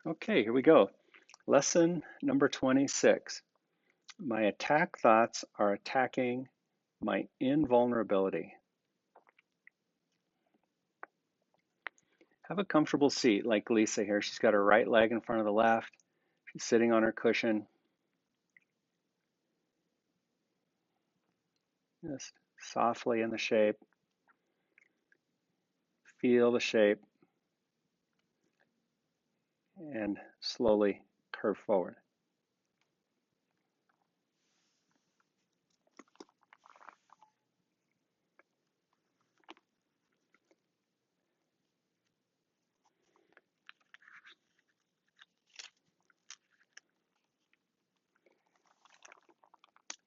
Okay, here we go. Lesson number 26. My attack thoughts are attacking my invulnerability. Have a comfortable seat like Lisa here. She's got her right leg in front of the left. She's sitting on her cushion. Just softly in the shape. Feel the shape and slowly curve forward.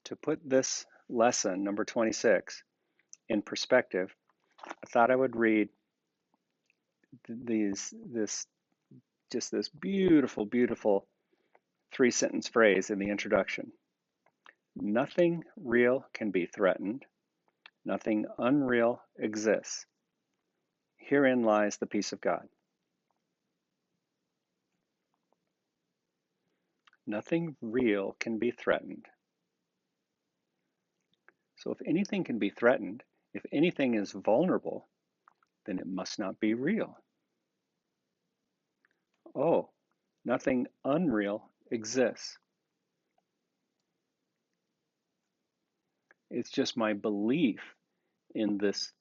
To put this lesson, number 26, in perspective, I thought I would read this beautiful, beautiful 3-sentence phrase in the introduction. Nothing real can be threatened. Nothing unreal exists. Herein lies the peace of God. Nothing real can be threatened. So if anything can be threatened, if anything is vulnerable, then it must not be real. Oh, nothing unreal exists. It's just my belief in this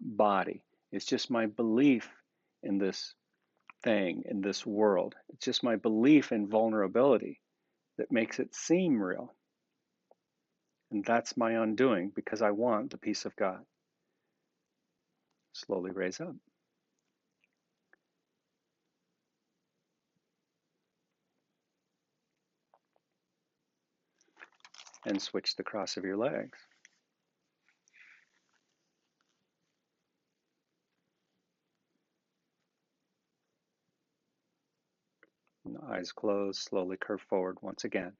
body. It's just my belief in this thing, in this world. It's just my belief in vulnerability that makes it seem real. And that's my undoing because I want the peace of God. Slowly raise up. And switch the cross of your legs. And eyes closed, slowly curve forward once again.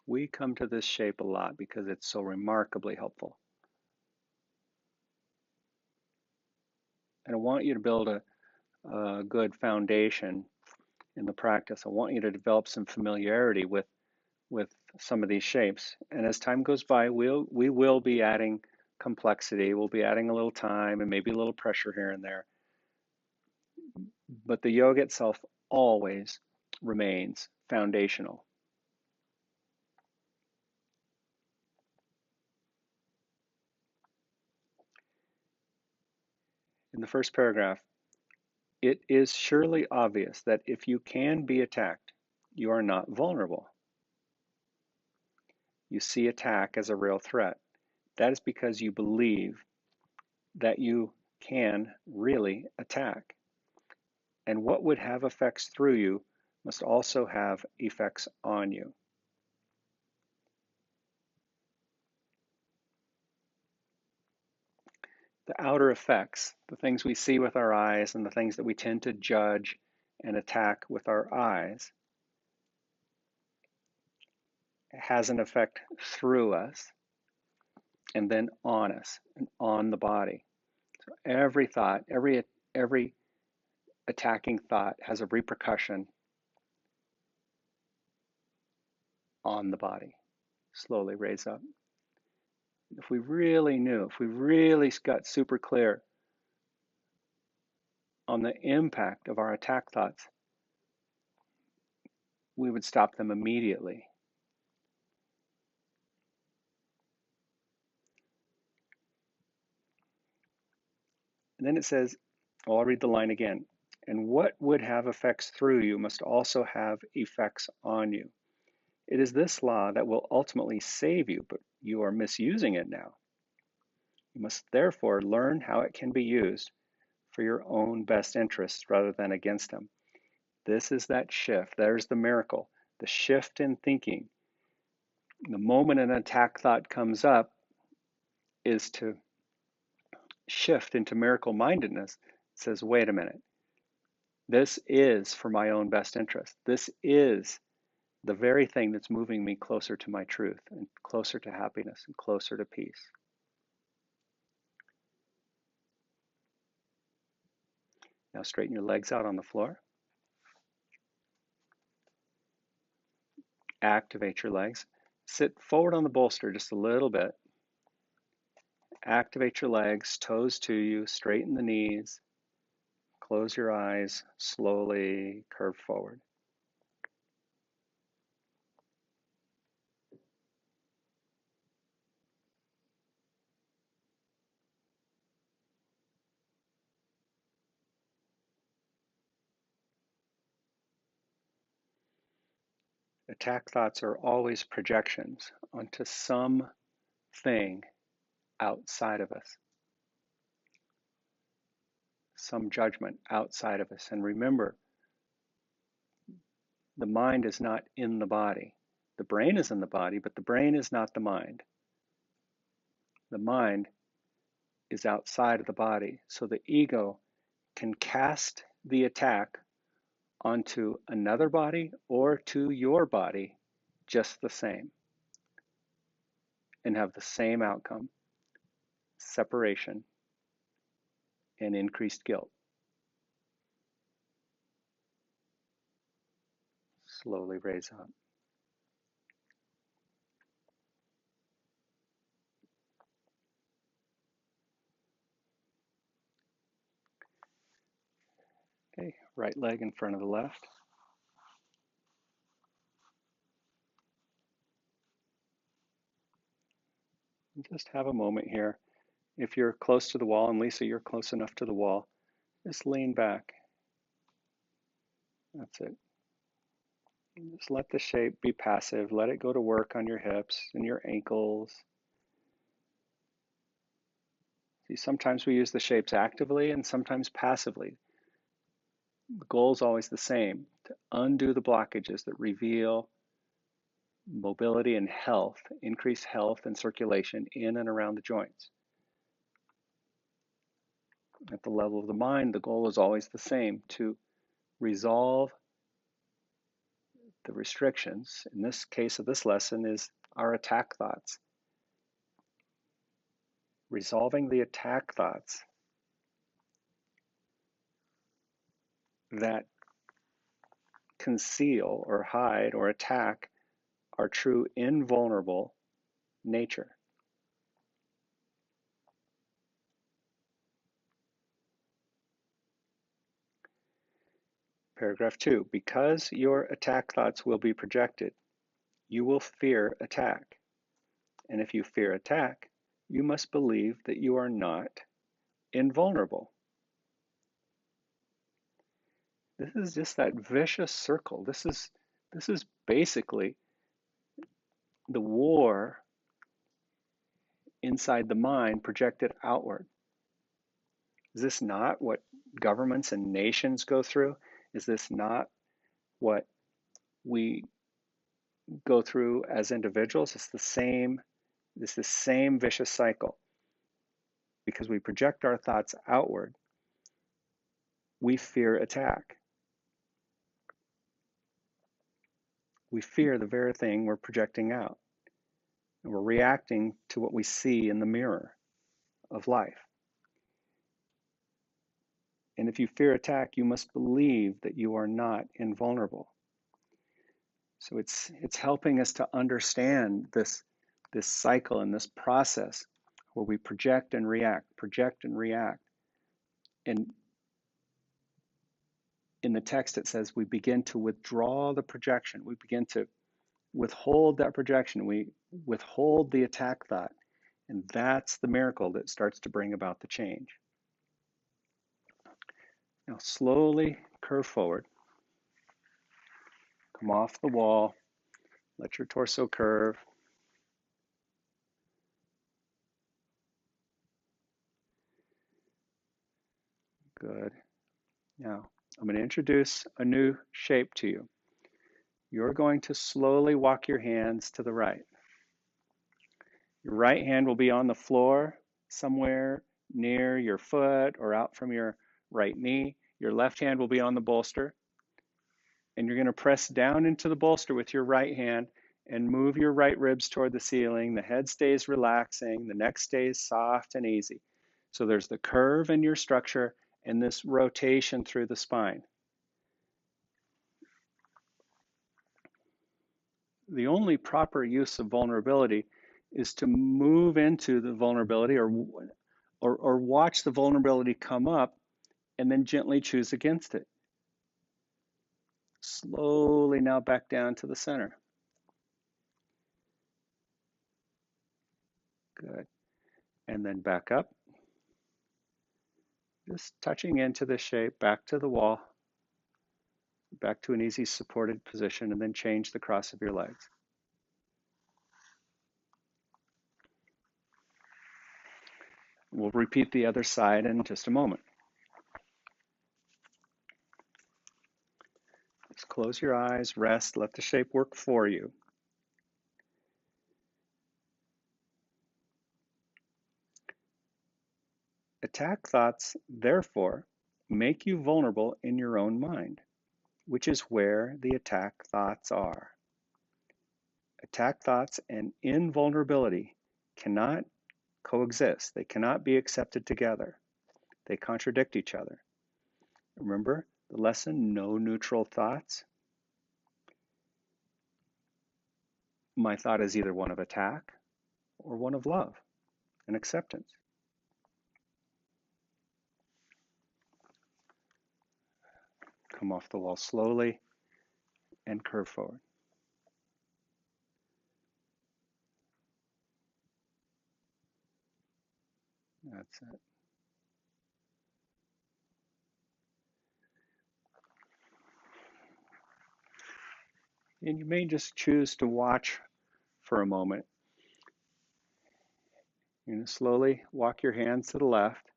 We come to this shape a lot because it's so remarkably helpful. And I want you to build a good foundation in the practice. I want you to develop some familiarity with some of these shapes. And as time goes by, we will be adding complexity. We'll be adding a little time and maybe a little pressure here and there. But the yoga itself always remains foundational. In the first paragraph, it is surely obvious that if you can be attacked, you are not vulnerable. You see attack as a real threat. That is because you believe that you can really attack. And what would have effects through you must also have effects on you. The outer effects, the things we see with our eyes and the things that we tend to judge and attack with our eyes, has an effect through us and then on us and on the body. So every thought, every attacking thought has a repercussion on the body. Slowly raise up. If we really knew, if we really got super clear on the impact of our attack thoughts, we would stop them immediately. And then it says, well, I'll read the line again. And what would have effects through you must also have effects on you. It is this law that will ultimately save you, but you are misusing it now. You must therefore learn how it can be used for your own best interests rather than against them. This is that shift. There's the miracle, the shift in thinking. The moment an attack thought comes up is to shift into miracle mindedness. It says, wait a minute, this is for my own best interest. This is the very thing that's moving me closer to my truth and closer to happiness and closer to peace. Now straighten your legs out on the floor. Activate your legs. Sit forward on the bolster just a little bit. Activate your legs, toes to you, straighten the knees. Close your eyes, slowly curve forward. Attack thoughts are always projections onto something outside of us, some judgment outside of us. And remember, the mind is not in the body. The brain is in the body, but the brain is not the mind. The mind is outside of the body. So the ego can cast the attack onto another body or to your body just the same and have the same outcome: separation and increased guilt. Slowly raise up. Okay, right leg in front of the left. And just have a moment here. If you're close to the wall, and Lisa, you're close enough to the wall, just lean back. That's it. And just let the shape be passive. Let it go to work on your hips and your ankles. See, sometimes we use the shapes actively and sometimes passively. The goal is always the same: to undo the blockages that reveal mobility and health, increase health and circulation in and around the joints. At the level of the mind, the goal is always the same: to resolve the restrictions. In this case of this lesson is our attack thoughts. Resolving the attack thoughts that conceal or hide or attack our true invulnerable nature. Paragraph 2, because your attack thoughts will be projected, you will fear attack. And if you fear attack, you must believe that you are not invulnerable. This is just that vicious circle. This is basically the war inside the mind projected outward. Is this not what governments and nations go through? Is this not what we go through as individuals? It's the same vicious cycle. Because we project our thoughts outward, we fear attack. We fear the very thing we're projecting out. And we're reacting to what we see in the mirror of life. And if you fear attack, you must believe that you are not invulnerable. So it's helping us to understand this cycle and this process where we project and react. And in the text it says we begin to withdraw the projection. We begin to withhold that projection. We withhold the attack thought. And that's the miracle that starts to bring about the change. Now slowly curve forward. Come off the wall. Let your torso curve. Good. Now, I'm going to introduce a new shape to you. You're going to slowly walk your hands to the right. Your right hand will be on the floor somewhere near your foot or out from your right knee. Your left hand will be on the bolster. And you're going to press down into the bolster with your right hand and move your right ribs toward the ceiling. The head stays relaxing. The neck stays soft and easy. So there's the curve in your structure and this rotation through the spine. the only proper use of vulnerability is to move into the vulnerability or watch the vulnerability come up and then gently choose against it. Slowly now back down to the center. Good. And then back up, just touching into the shape, back to the wall, back to an easy supported position, and then change the cross of your legs. We'll repeat the other side in just a moment. Just close your eyes, rest, let the shape work for you. Attack thoughts, therefore, make you vulnerable in your own mind, which is where the attack thoughts are. Attack thoughts and invulnerability cannot coexist. They cannot be accepted together. They contradict each other. Remember the lesson, no neutral thoughts? My thought is either one of attack or one of love and acceptance. Come off the wall slowly and curve forward. That's it. And you may just choose to watch for a moment. Slowly walk your hands to the left.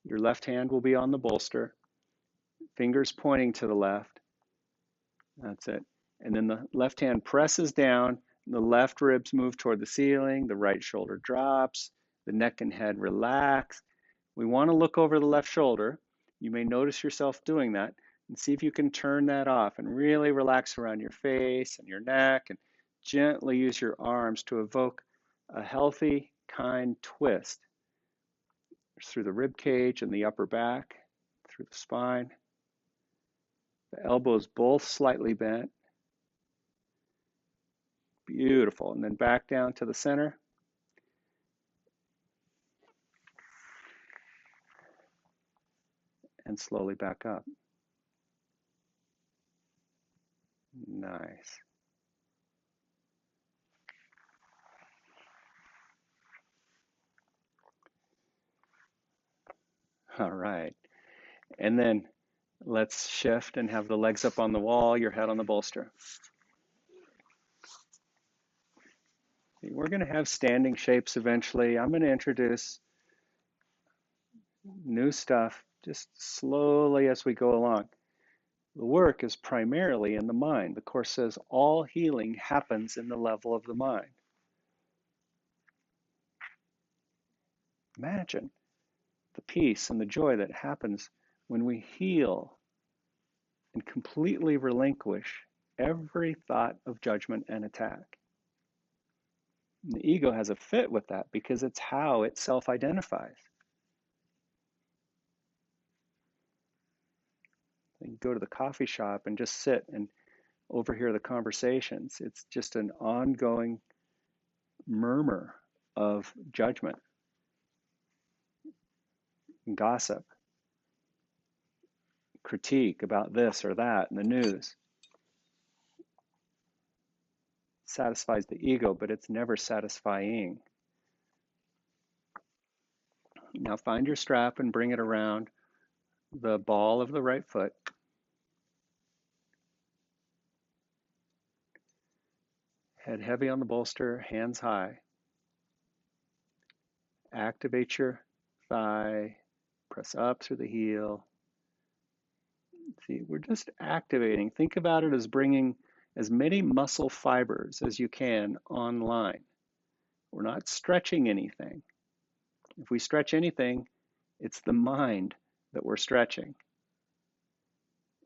Your left hand will be on the bolster, fingers pointing to the left. That's it. And then the left hand presses down, the left ribs move toward the ceiling, the right shoulder drops, the neck and head relax. We want to look over the left shoulder. You may notice yourself doing that and see if you can turn that off and really relax around your face and your neck and gently use your arms to evoke a healthy, kind twist through the rib cage and the upper back, through the spine. The elbows both slightly bent. Beautiful. And then back down to the center. And slowly back up. Nice. All right. And then let's shift and have the legs up on the wall, your head on the bolster. We're going to have standing shapes eventually. I'm going to introduce new stuff just slowly as we go along. The work is primarily in the mind. The Course says all healing happens in the level of the mind. Imagine the peace and the joy that happens when we heal and completely relinquish every thought of judgment and attack. And the ego has a fit with that because it's how it self-identifies. You go to the coffee shop and just sit and overhear the conversations. It's just an ongoing murmur of judgment, and gossip, critique about this or that in the news. It satisfies the ego, but it's never satisfying. Now find your strap and bring it around the ball of the right foot. Head heavy on the bolster, hands high. Activate your thigh, press up through the heel. See, we're just activating. Think about it as bringing as many muscle fibers as you can online. We're not stretching anything. If we stretch anything, it's the mind that we're stretching.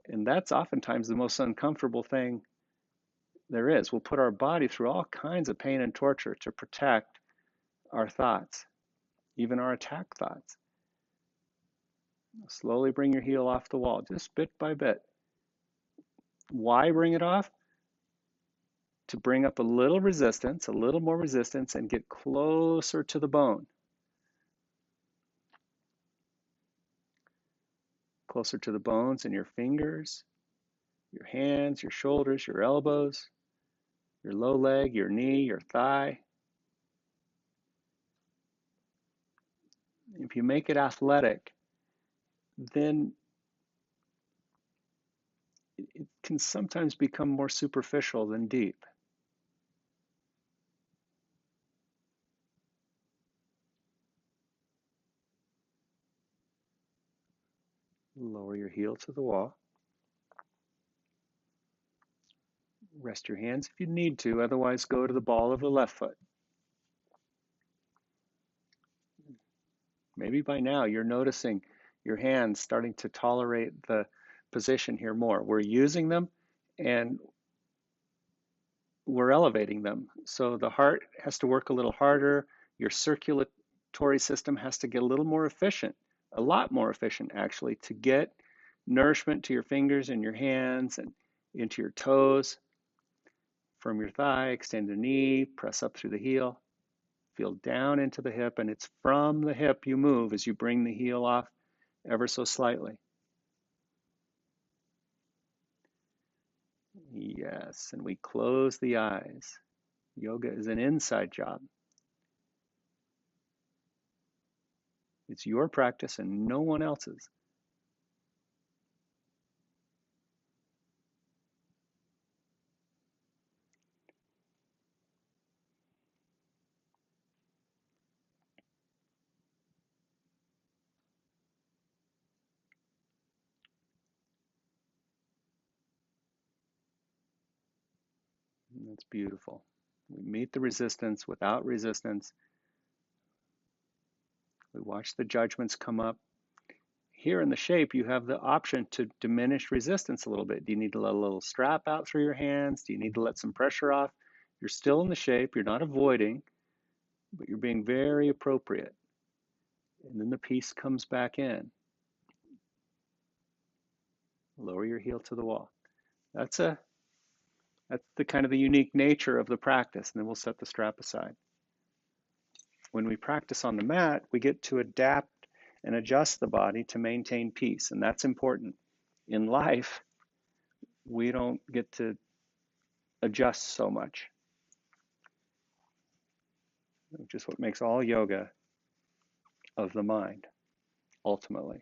And that's oftentimes the most uncomfortable thing there is. We'll put our body through all kinds of pain and torture to protect our thoughts, even our attack thoughts. Slowly bring your heel off the wall, just bit by bit. Why bring it off? to bring up a little resistance, a little more resistance, and get closer to the bone. Closer to the bones in your fingers, your hands, your shoulders, your elbows, your low leg, your knee, your thigh. If you make it athletic, then it can sometimes become more superficial than deep. Lower your heel to the wall. Rest your hands if you need to, otherwise go to the ball of the left foot. Maybe by now you're noticing your hands starting to tolerate the position here more. We're using them and we're elevating them. So the heart has to work a little harder. Your circulatory system has to get a little more efficient, a lot more efficient actually, to get nourishment to your fingers and your hands and into your toes. From your thigh, extend the knee, press up through the heel, feel down into the hip, and it's from the hip you move as you bring the heel off ever so slightly. Yes, and we close the eyes. Yoga is an inside job. It's your practice and no one else's. And that's beautiful. We meet the resistance without resistance. We watch the judgments come up. Here in the shape, you have the option to diminish resistance a little bit. Do you need to let a little strap out through your hands? Do you need to let some pressure off? You're still in the shape. You're not avoiding, but you're being very appropriate. And then the peace comes back in. Lower your heel to the wall. That's the kind of the unique nature of the practice. And then we'll set the strap aside. When we practice on the mat, we get to adapt and adjust the body to maintain peace. And that's important. In life, we don't get to adjust so much, which is what makes all yoga of the mind, ultimately.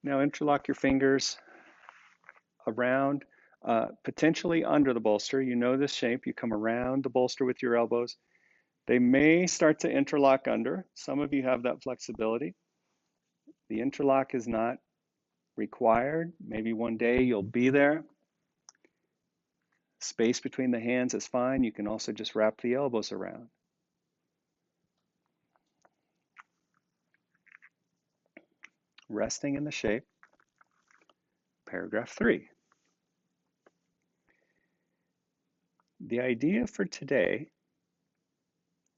Now interlock your fingers around, potentially under the bolster. You know this shape. You come around the bolster with your elbows. They may start to interlock under. Some of you have that flexibility. The interlock is not required. Maybe one day you'll be there. Space between the hands is fine. You can also just wrap the elbows around. Resting in the shape. Paragraph 3. The idea for today,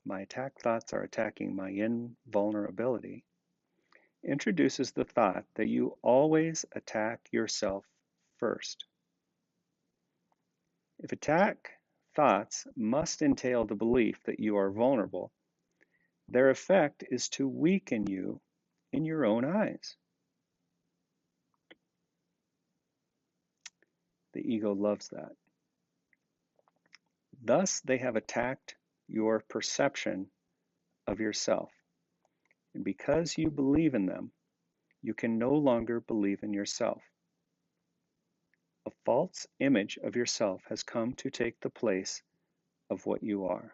my attack thoughts are attacking my invulnerability, introduces the thought that you always attack yourself first. If attack thoughts must entail the belief that you are vulnerable, their effect is to weaken you in your own eyes. The ego loves that. Thus, they have attacked your perception of yourself. And because you believe in them, you can no longer believe in yourself. A false image of yourself has come to take the place of what you are.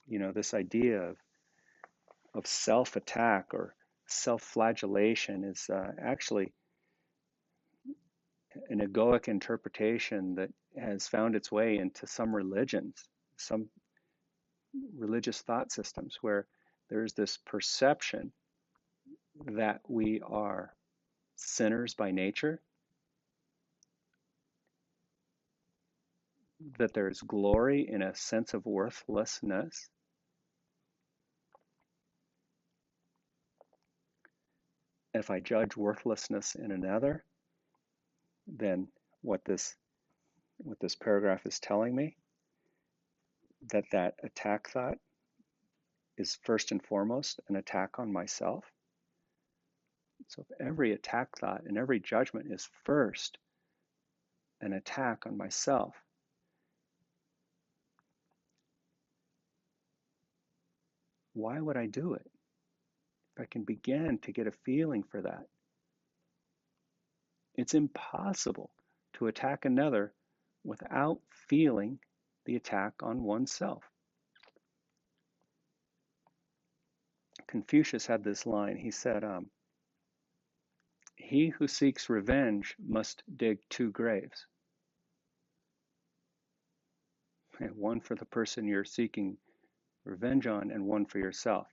You know, this idea of self-attack or self-flagellation is actually an egoic interpretation that has found its way into some religions, some religious thought systems where there's this perception that we are sinners by nature, that there's glory in a sense of worthlessness. If I judge worthlessness in another, then what this paragraph is telling me, that attack thought is first and foremost an attack on myself. So if every attack thought and every judgment is first an attack on myself, why would I do it? If I can begin to get a feeling for that, it's impossible to attack another without feeling the attack on oneself. Confucius had this line. He said, he who seeks revenge must dig two graves. One for the person you're seeking revenge on and one for yourself.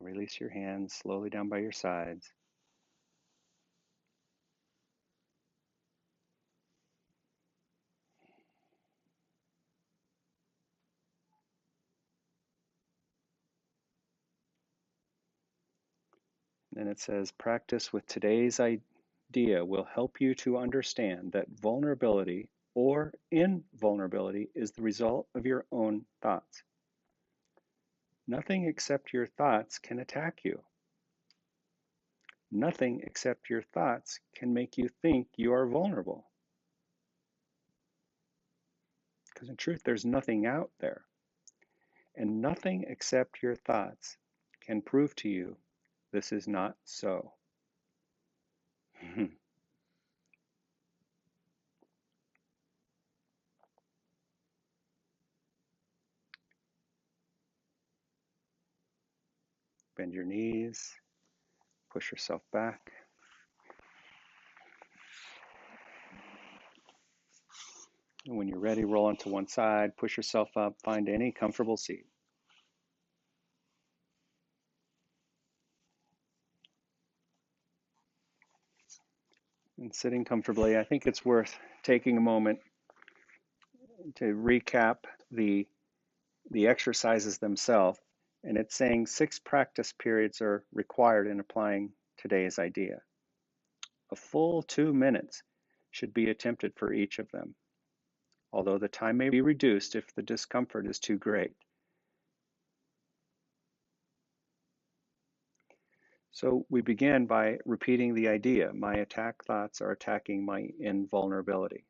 Release your hands slowly down by your sides. And it says, practice with today's idea will help you to understand that vulnerability or invulnerability is the result of your own thoughts. Nothing except your thoughts can attack you. Nothing except your thoughts can make you think you are vulnerable. Because in truth, there's nothing out there. And nothing except your thoughts can prove to you this is not so. Bend your knees, push yourself back. And when you're ready, roll onto one side, push yourself up, find any comfortable seat. And sitting comfortably, I think it's worth taking a moment to recap the exercises themselves. And it's saying 6 practice periods are required in applying today's idea. A full 2 minutes should be attempted for each of them, although the time may be reduced if the discomfort is too great. So we begin by repeating the idea, my attack thoughts are attacking my invulnerability.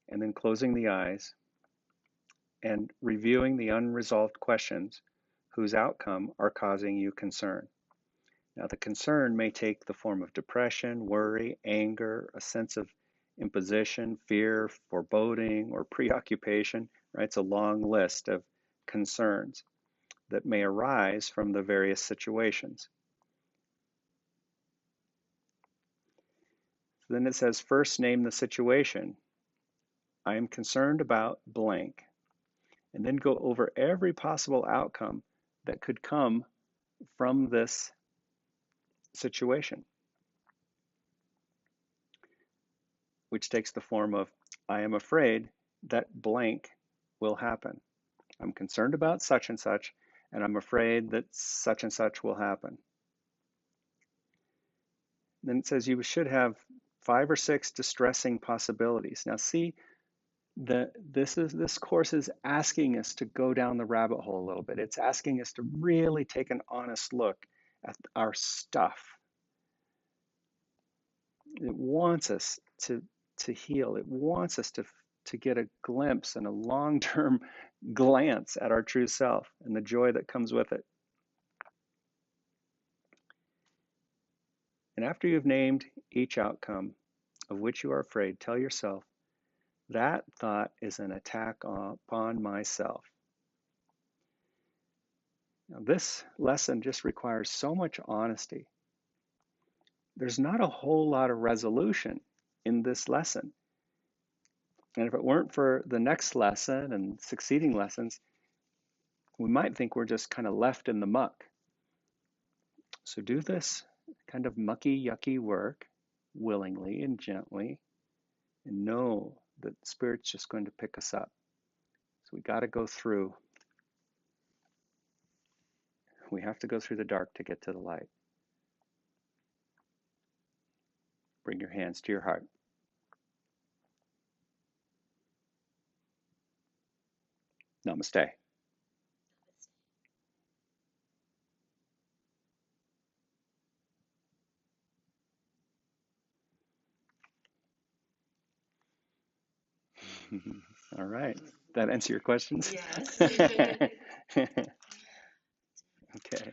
And then closing the eyes and reviewing the unresolved questions whose outcome are causing you concern. Now, the concern may take the form of depression, worry, anger, a sense of imposition, fear, foreboding, or preoccupation, right? It's a long list of concerns that may arise from the various situations. Then it says, first name the situation. I am concerned about blank. And then go over every possible outcome that could come from this situation, which takes the form of, I am afraid that blank will happen. I'm concerned about such, and I'm afraid that such and such will happen. Then it says you should have 5 or 6 distressing possibilities. Now see, this course is asking us to go down the rabbit hole a little bit. It's asking us to really take an honest look at our stuff. It wants us to heal. It wants us to get a glimpse and a long-term glance at our true self and the joy that comes with it. And after you've named each outcome of which you are afraid, tell yourself, that thought is an attack upon myself. Now, this lesson just requires so much honesty. There's not a whole lot of resolution in this lesson. And if it weren't for the next lesson and succeeding lessons, we might think we're just kind of left in the muck. So do this kind of mucky, yucky work willingly and gently, and know that Spirit's just going to pick us up. So we got to go through. We have to go through the dark to get to the light. Bring your hands to your heart. Namaste. All right. That answer your questions? Yes. Okay.